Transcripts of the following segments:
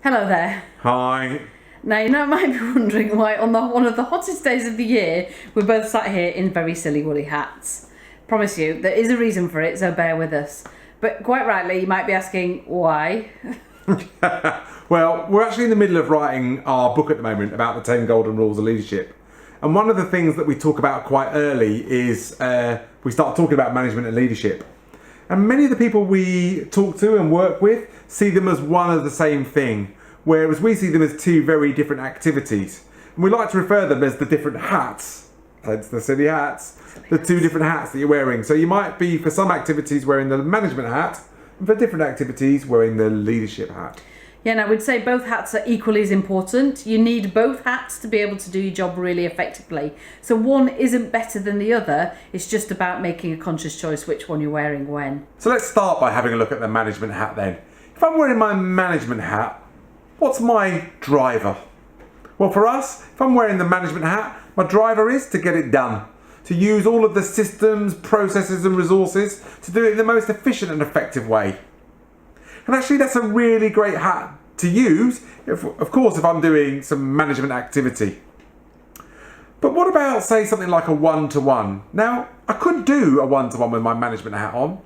Hello there. Hi. Now, you might be wondering why on one of the hottest days of the year, we're both sat here in very silly woolly hats. Promise you, there is a reason for it, so bear with us. But quite rightly, you might be asking, why? Well, we're actually in the middle of writing our book at the moment about the 10 Golden Rules of Leadership. And one of the things that we talk about quite early is we start talking about management and leadership. And many of the people we talk to and work with see them as one of the same thing, whereas we see them as two very different activities. And we like to refer them as the different hats, hence the silly hats, the two different hats that you're wearing. So you might be, for some activities, wearing the management hat, and for different activities, wearing the leadership hat. Yeah, and I would say both hats are equally as important. You need both hats to be able to do your job really effectively. So one isn't better than the other. It's just about making a conscious choice which one you're wearing when. So let's start by having a look at the management hat then. If I'm wearing my management hat, what's my driver? Well, for us, if I'm wearing the management hat, my driver is to get it done. To use all of the systems, processes and resources to do it in the most efficient and effective way. And actually that's a really great hat to use, of course, if I'm doing some management activity. But what about, say, something like a one-to-one? Now, I could do a one-to-one with my management hat on,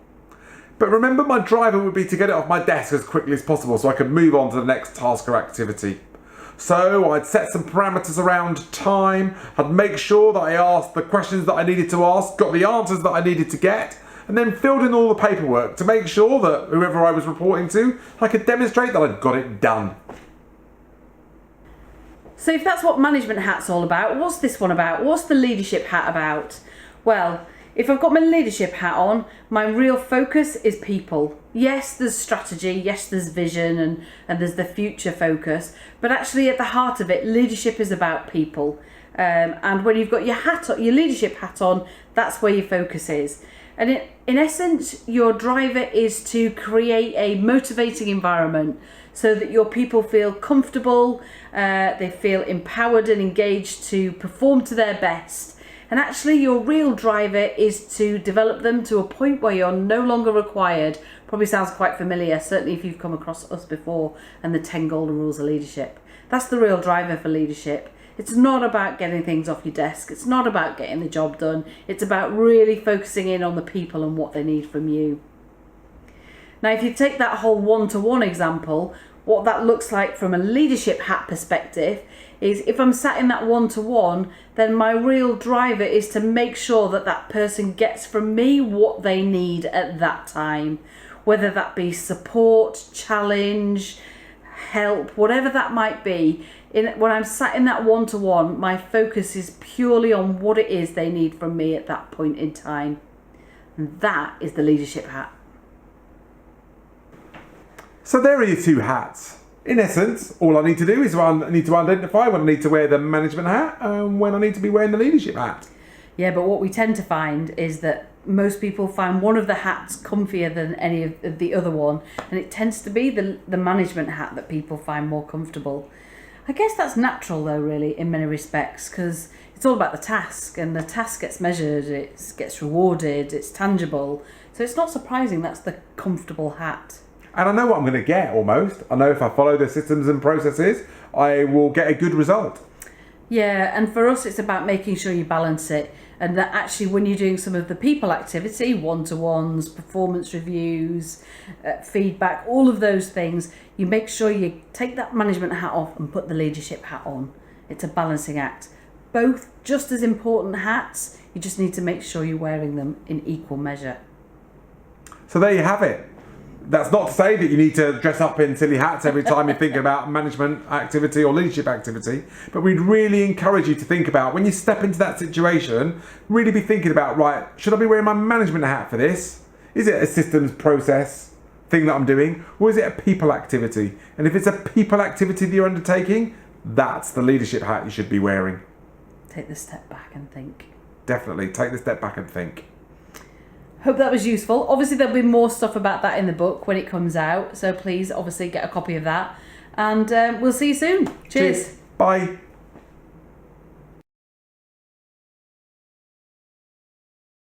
but remember my driver would be to get it off my desk as quickly as possible so I could move on to the next task or activity. So I'd set some parameters around time, I'd make sure that I asked the questions that I needed to ask, got the answers that I needed to get, and then filled in all the paperwork to make sure that whoever I was reporting to, I could demonstrate that I'd got it done. So if that's what management hat's all about, what's this one about? What's the leadership hat about? Well, if I've got my leadership hat on, my real focus is people. Yes, there's strategy, yes, there's vision, and there's the future focus, but actually at the heart of it, leadership is about people. And when you've got your leadership hat on, that's where your focus is. And in essence, your driver is to create a motivating environment so that your people feel comfortable, they feel empowered and engaged to perform to their best. And actually your real driver is to develop them to a point where you're no longer required. Probably sounds quite familiar, certainly if you've come across us before and the 10 Golden Rules of Leadership. That's the real driver for leadership. It's not about getting things off your desk. It's not about getting the job done. It's about really focusing in on the people and what they need from you. Now, if you take that whole one-to-one example, what that looks like from a leadership hat perspective is if I'm sat in that one-to-one, then my real driver is to make sure that that person gets from me what they need at that time, whether that be support, challenge, help, whatever that might be. When I'm sat in that one-to-one, my focus is purely on what it is they need from me at that point in time. And that is the leadership hat. So there are your two hats. In essence, all I need to do is I need to identify when I need to wear the management hat and when I need to be wearing the leadership hat. Yeah, but what we tend to find is that most people find one of the hats comfier than any of the other one, and it tends to be the management hat that people find more comfortable. I guess that's natural though, really, in many respects, because it's all about the task, and the task gets measured, it gets rewarded, it's tangible. So it's not surprising that's the comfortable hat. And I know what I'm going to get almost. I know if I follow the systems and processes, I will get a good result. Yeah, and for us it's about making sure you balance it, and that actually when you're doing some of the people activity, one-to-ones, performance reviews, feedback, all of those things, you make sure you take that management hat off and put the leadership hat on. It's a balancing act. Both just as important hats, you just need to make sure you're wearing them in equal measure. So there you have it. That's not to say that you need to dress up in silly hats every time you're thinking about management activity or leadership activity, but we'd really encourage you to think about, when you step into that situation, really be thinking about, right, should I be wearing my management hat for this? Is it a systems process thing that I'm doing, or is it a people activity? And if it's a people activity that you're undertaking, that's the leadership hat you should be wearing. Take the step back and think. Definitely, take the step back and think. Hope that was useful. Obviously there'll be more stuff about that in the book when it comes out, so please obviously get a copy of that, and we'll see you soon. Cheers. Bye.